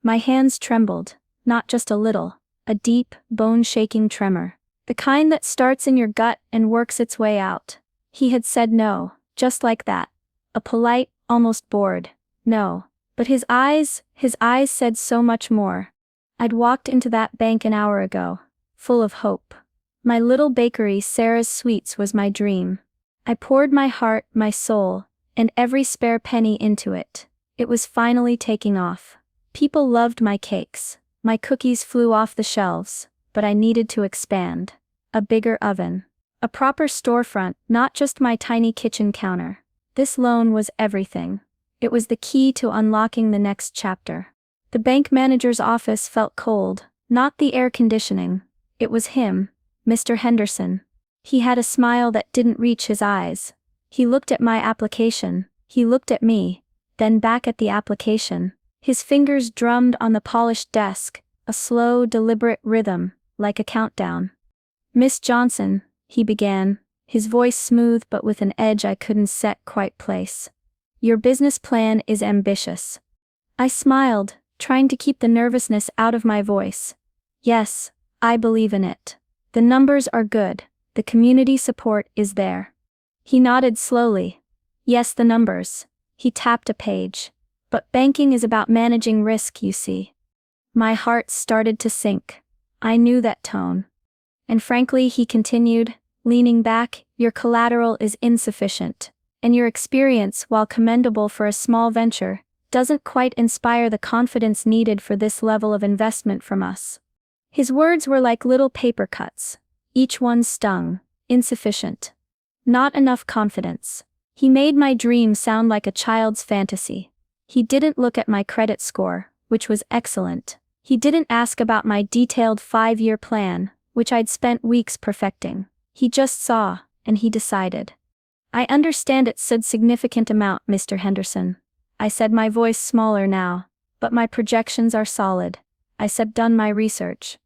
My hands trembled, not just a little, a deep, bone-shaking tremor. The kind that starts in your gut and works its way out. He had said no, just like that. A polite, almost bored, no. But his eyes said so much more. I'd walked into that bank an hour ago, full of hope. My little bakery, Sarah's Sweets, was my dream. I poured my heart, my soul, and every spare penny into it. It was finally taking off. People loved my cakes. My cookies flew off the shelves, but I needed to expand. A bigger oven. A proper storefront, not just my tiny kitchen counter. This loan was everything. It was the key to unlocking the next chapter. The bank manager's office felt cold, not the air conditioning. It was him, Mr. Henderson. He had a smile that didn't reach his eyes. He looked at my application, he looked at me, then back at the application. His fingers drummed on the polished desk, a slow, deliberate rhythm, like a countdown. "Miss Johnson," he began, his voice smooth but with an edge I couldn't set quite place. "Your business plan is ambitious." I smiled, trying to keep the nervousness out of my voice. "Yes, I believe in it. The numbers are good, the community support is there." He nodded slowly. "Yes, the numbers." He tapped a page. "But banking is about managing risk, you see." My heart started to sink. I knew that tone. "And frankly," he continued, leaning back, "your collateral is insufficient, and your experience, while commendable for a small venture, doesn't quite inspire the confidence needed for this level of investment from us." His words were like little paper cuts. Each one stung. Insufficient. Not enough confidence. He made my dream sound like a child's fantasy. He didn't look at my credit score, which was excellent. He didn't ask about my detailed 5-year plan, which I'd spent weeks perfecting. He just saw, and he decided. "I understand it's a significant amount, Mr. Henderson," I said, my voice smaller now, "but my projections are solid. I have done my research."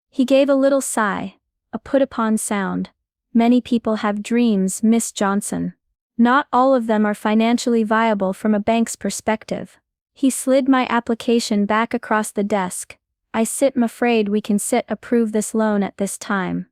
He gave a little sigh, a put-upon sound. "Many people have dreams, Miss Johnson. Not all of them are financially viable from a bank's perspective." He slid my application back across the desk. "I'm afraid we can approve this loan at this time."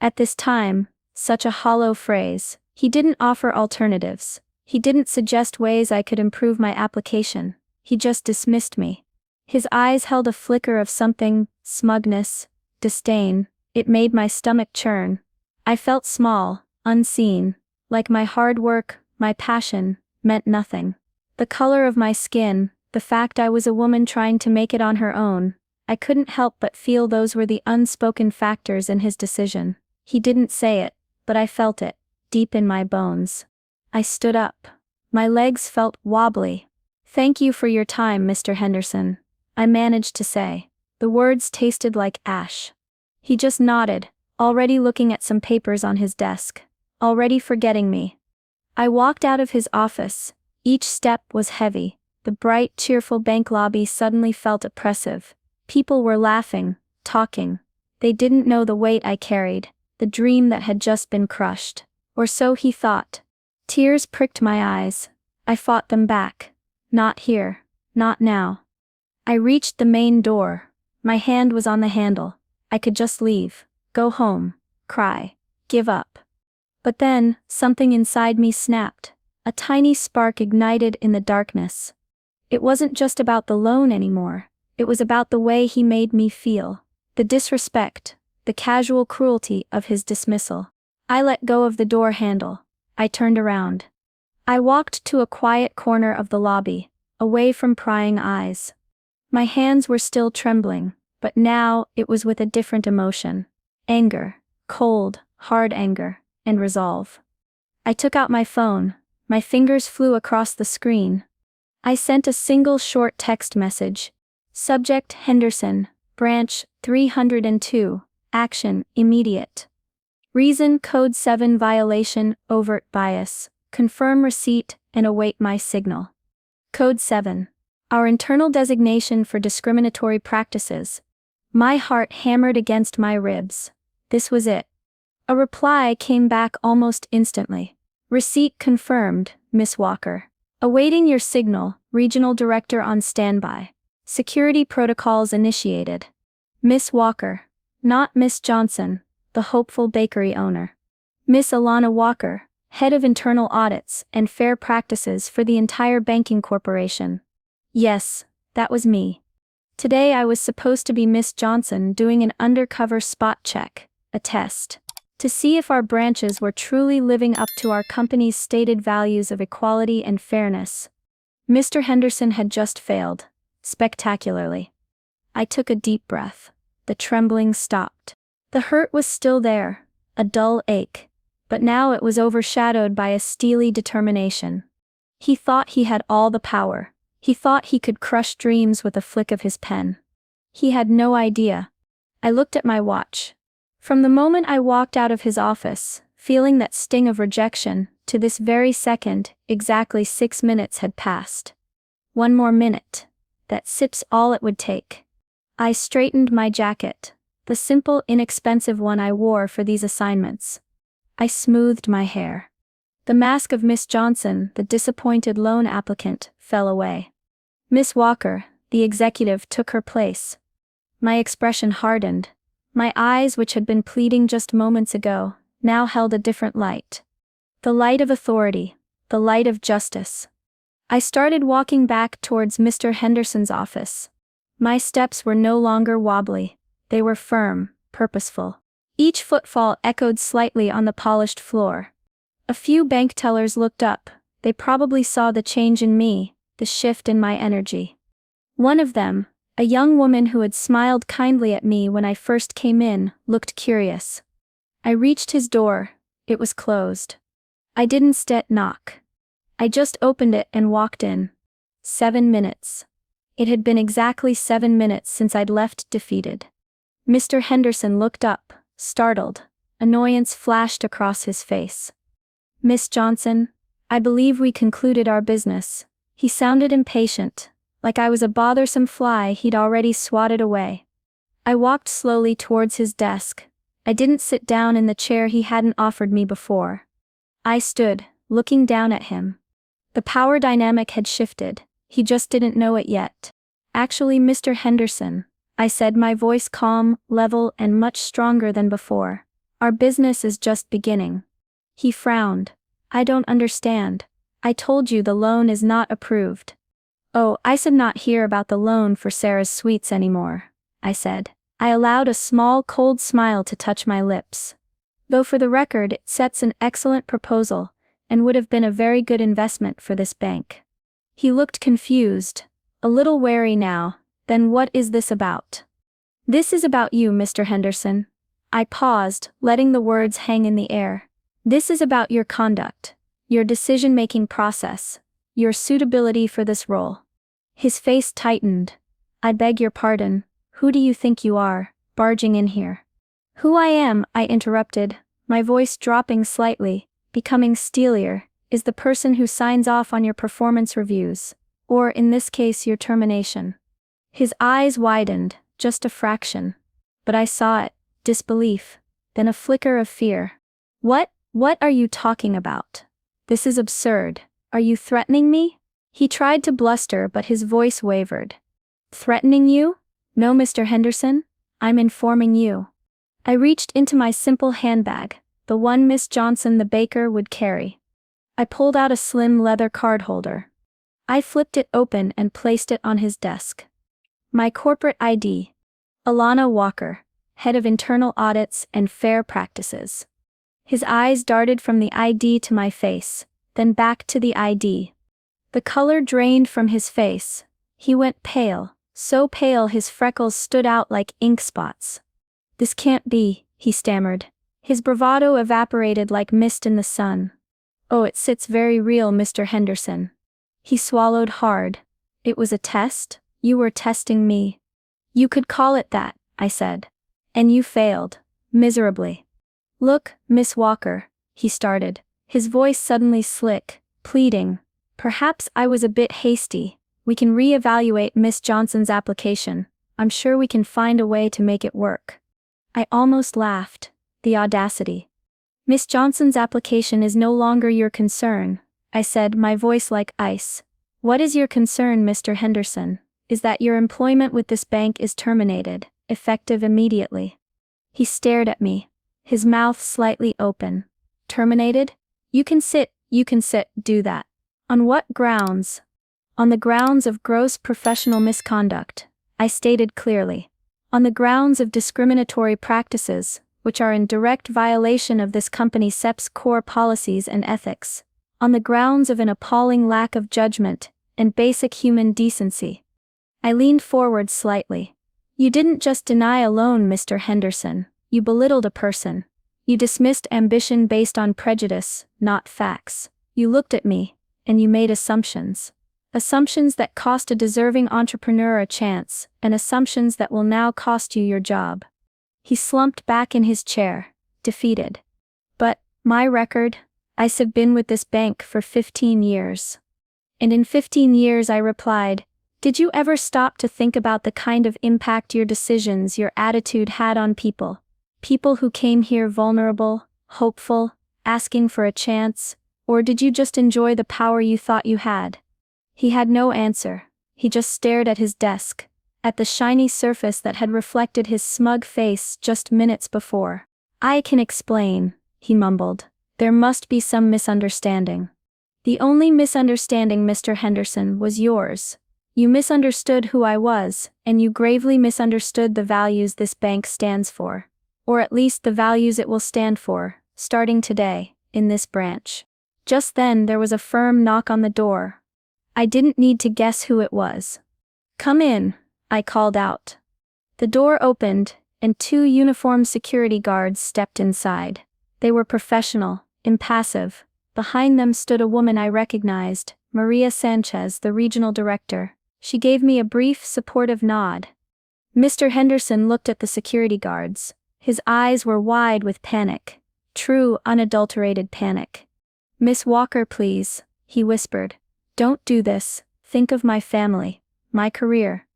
At this time, such a hollow phrase. He didn't offer alternatives. He didn't suggest ways I could improve my application. He just dismissed me. His eyes held a flicker of something, smugness, disdain. It made my stomach churn. I felt small, unseen, like my hard work, my passion, meant nothing. The color of my skin, the fact I was a woman trying to make it on her own, I couldn't help but feel those were the unspoken factors in his decision. He didn't say it, but I felt it, deep in my bones. I stood up. My legs felt wobbly. "Thank you for your time, Mr. Henderson," I managed to say. The words tasted like ash. He just nodded, already looking at some papers on his desk. Already forgetting me. I walked out of his office. Each step was heavy. The bright, cheerful bank lobby suddenly felt oppressive. People were laughing, talking. They didn't know the weight I carried, the dream that had just been crushed. Or so he thought. Tears pricked my eyes. I fought them back. Not here. Not now. I reached the main door. My hand was on the handle. I could just leave. Go home. Cry. Give up. But then, something inside me snapped. A tiny spark ignited in the darkness. It wasn't just about the loan anymore. It was about the way he made me feel. The disrespect, the casual cruelty of his dismissal. I let go of the door handle. I turned around. I walked to a quiet corner of the lobby, away from prying eyes. My hands were still trembling, but now it was with a different emotion. Anger, cold, hard anger, and resolve. I took out my phone. My fingers flew across the screen. I sent a single short text message. Subject: Henderson, Branch 302, Action, Immediate. Reason: Code 7 violation, overt bias. Confirm receipt and await my signal. Code 7. Our internal designation for discriminatory practices. My heart hammered against my ribs. This was it. A reply came back almost instantly. Receipt confirmed, Miss Walker. Awaiting your signal, Regional Director on standby. Security protocols initiated. Miss Walker. Not Miss Johnson, the hopeful bakery owner. Miss Alana Walker, head of internal audits and fair practices for the entire banking corporation. Yes, that was me. Today I was supposed to be Miss Johnson doing an undercover spot check, a test, to see if our branches were truly living up to our company's stated values of equality and fairness. Mr. Henderson had just failed, spectacularly. I took a deep breath. The trembling stopped. The hurt was still there, a dull ache, but now it was overshadowed by a steely determination. He thought he had all the power. He thought he could crush dreams with a flick of his pen. He had no idea. I looked at my watch. From the moment I walked out of his office, feeling that sting of rejection, to this very second, exactly 6 minutes had passed. One more minute. That's all it would take. I straightened my jacket, the simple, inexpensive one I wore for these assignments. I smoothed my hair. The mask of Miss Johnson, the disappointed loan applicant, fell away. Miss Walker, the executive, took her place. My expression hardened. My eyes, which had been pleading just moments ago, now held a different light. The light of authority, the light of justice. I started walking back towards Mr. Henderson's office. My steps were no longer wobbly. They were firm, purposeful. Each footfall echoed slightly on the polished floor. A few bank tellers looked up. They probably saw the change in me, the shift in my energy. One of them, a young woman who had smiled kindly at me when I first came in, looked curious. I reached his door. It was closed. I didn't knock. I just opened it and walked in. 7 minutes. It had been exactly 7 minutes since I'd left defeated. Mr. Henderson looked up, startled. Annoyance flashed across his face. Miss Johnson, I believe we concluded our business. He sounded impatient, like I was a bothersome fly he'd already swatted away. I walked slowly towards his desk. I didn't sit down in the chair he hadn't offered me before. I stood, looking down at him. The power dynamic had shifted. He just didn't know it yet. Actually, Mr. Henderson, I said, my voice calm, level, and much stronger than before. Our business is just beginning. He frowned. I don't understand. I told you the loan is not approved. Oh, I should not hear about the loan for Sarah's sweets anymore, I said. I allowed a small cold smile to touch my lips. Though for the record it sets an excellent proposal, and would have been a very good investment for this bank. He looked confused, a little wary now. Then what is this about? This is about you, Mr. Henderson. I paused, letting the words hang in the air. This is about your conduct, your decision-making process, your suitability for this role. His face tightened. I beg your pardon, who do you think you are, barging in here? Who I am, I interrupted, my voice dropping slightly, becoming steelier, is the person who signs off on your performance reviews, or in this case your termination. His eyes widened, just a fraction. But I saw it, disbelief, then a flicker of fear. What are you talking about? This is absurd. Are you threatening me? He tried to bluster but his voice wavered. Threatening you? No, Mr. Henderson. I'm informing you. I reached into my simple handbag, the one Miss Johnson the baker would carry. I pulled out a slim leather card holder. I flipped it open and placed it on his desk. My corporate ID. Alana Walker, head of internal audits and fair practices. His eyes darted from the ID to my face, then back to the ID. The color drained from his face. He went pale, so pale his freckles stood out like ink spots. This can't be, he stammered. His bravado evaporated like mist in the sun. Oh, it sits very real, Mr. Henderson. He swallowed hard. It was a test? You were testing me. You could call it that, I said. And you failed. Miserably. Look, Miss Walker, he started, his voice suddenly slick, pleading. Perhaps I was a bit hasty. We can re-evaluate Miss Johnson's application. I'm sure we can find a way to make it work. I almost laughed. The audacity. Miss Johnson's application is no longer your concern, I said, my voice like ice. What is your concern, Mr. Henderson? is that your employment with this bank is terminated, effective immediately." He stared at me, his mouth slightly open. "Terminated? You can sit, do that." "On what grounds?" "On the grounds of gross professional misconduct," I stated clearly. "On the grounds of discriminatory practices, which are in direct violation of this company SEP's core policies and ethics. On the grounds of an appalling lack of judgment and basic human decency." I leaned forward slightly. "You didn't just deny a loan, Mr. Henderson, you belittled a person. You dismissed ambition based on prejudice, not facts. You looked at me, and you made assumptions. Assumptions that cost a deserving entrepreneur a chance, and assumptions that will now cost you your job." He slumped back in his chair, defeated. "But, my record? I've been with this bank for 15 years. And in 15 years," I replied, "did you ever stop to think about the kind of impact your decisions, your attitude had on people? People who came here vulnerable, hopeful, asking for a chance, or did you just enjoy the power you thought you had?" He had no answer. He just stared at his desk, at the shiny surface that had reflected his smug face just minutes before. "I can explain," he mumbled. "There must be some misunderstanding." "The only misunderstanding, Mr. Henderson, was yours. You misunderstood who I was, and you gravely misunderstood the values this bank stands for. Or at least the values it will stand for, starting today, in this branch." Just then there was a firm knock on the door. I didn't need to guess who it was. "Come in," I called out. The door opened, and 2 uniformed security guards stepped inside. They were professional, impassive. Behind them stood a woman I recognized, Maria Sanchez, the regional director. She gave me a brief, supportive nod. Mr. Henderson looked at the security guards. His eyes were wide with panic. True, unadulterated panic. "Miss Walker, please," he whispered. "Don't do this. Think of my family, my career."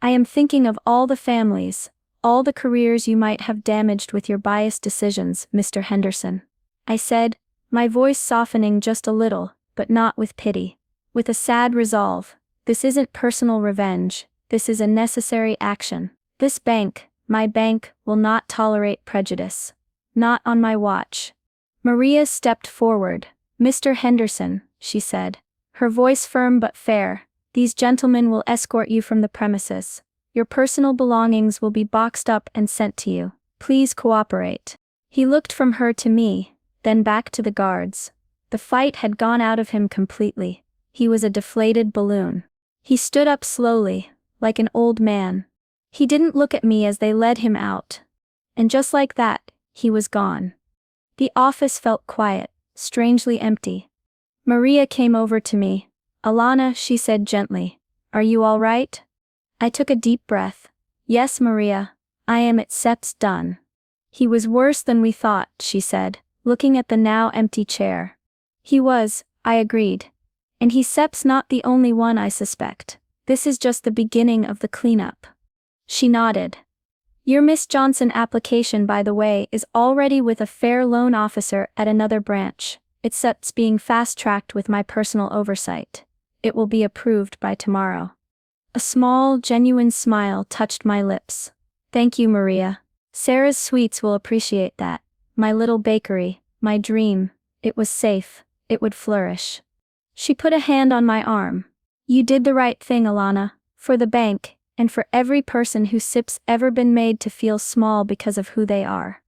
"I am thinking of all the families, all the careers you might have damaged with your biased decisions, Mr. Henderson," I said, my voice softening just a little, but not with pity. With a sad resolve. "This isn't personal revenge, this is a necessary action. This bank, my bank, will not tolerate prejudice. Not on my watch." Maria stepped forward. "Mr. Henderson," she said, her voice firm but fair, "these gentlemen will escort you from the premises. Your personal belongings will be boxed up and sent to you. Please cooperate." He looked from her to me, then back to the guards. The fight had gone out of him completely. He was a deflated balloon. He stood up slowly, like an old man. He didn't look at me as they led him out. And just like that, he was gone. The office felt quiet, strangely empty. Maria came over to me. "Alana," she said gently, "are you all right?" I took a deep breath. "Yes, Maria, I am. It's done." "He was worse than we thought," she said, looking at the now empty chair. "He was," I agreed. "And he's not the only one, I suspect. This is just the beginning of the cleanup." She nodded. "Your Miss Johnson application, by the way, is already with a fair loan officer at another branch. It's being fast-tracked with my personal oversight. It will be approved by tomorrow." A small, genuine smile touched my lips. "Thank you, Maria. Sarah's Sweets will appreciate that. My little bakery, my dream, it was safe, it would flourish." She put a hand on my arm. "You did the right thing, Alana, for the bank, and for every person who's ever been made to feel small because of who they are."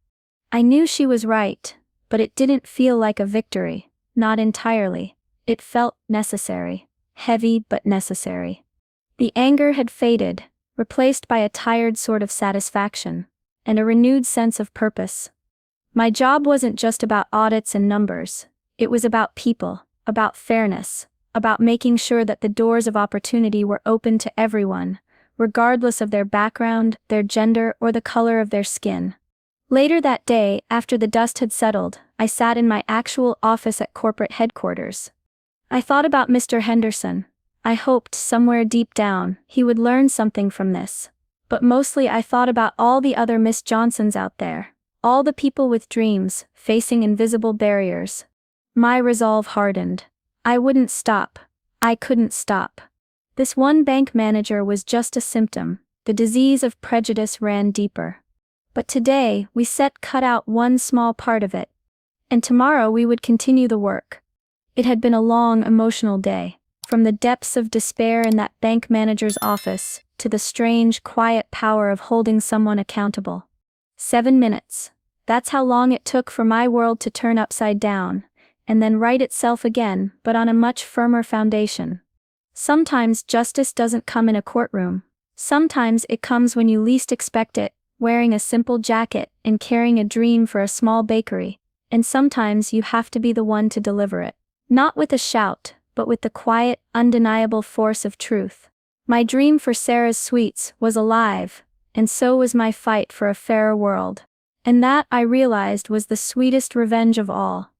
I knew she was right, but it didn't feel like a victory, not entirely. It felt necessary, heavy but necessary. The anger had faded, replaced by a tired sort of satisfaction, and a renewed sense of purpose. My job wasn't just about audits and numbers, it was about people, about fairness, about making sure that the doors of opportunity were open to everyone, regardless of their background, their gender, or the color of their skin. Later that day, after the dust had settled, I sat in my actual office at corporate headquarters. I thought about Mr. Henderson. I hoped, somewhere deep down, he would learn something from this. But mostly I thought about all the other Miss Johnsons out there, all the people with dreams, facing invisible barriers. My resolve hardened. I wouldn't stop. I couldn't stop. This one bank manager was just a symptom. The disease of prejudice ran deeper. But today, we cut out one small part of it. And tomorrow we would continue the work. It had been a long, emotional day. From the depths of despair in that bank manager's office, to the strange, quiet power of holding someone accountable. 7 minutes. That's how long it took for my world to turn upside down, and then right itself again, but on a much firmer foundation. Sometimes justice doesn't come in a courtroom. Sometimes it comes when you least expect it, wearing a simple jacket and carrying a dream for a small bakery. And sometimes you have to be the one to deliver it. Not with a shout, but with the quiet, undeniable force of truth. My dream for Sarah's Sweets was alive, and so was my fight for a fairer world. And that, I realized, was the sweetest revenge of all.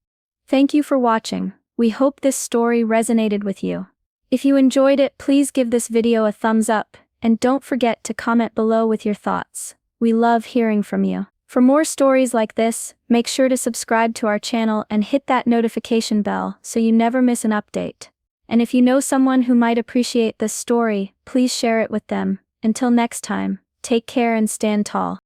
Thank you for watching. We hope this story resonated with you. If you enjoyed it, please give this video a thumbs up, and don't forget to comment below with your thoughts. We love hearing from you. For more stories like this, make sure to subscribe to our channel and hit that notification bell so you never miss an update. And if you know someone who might appreciate this story, please share it with them. Until next time, take care and stand tall.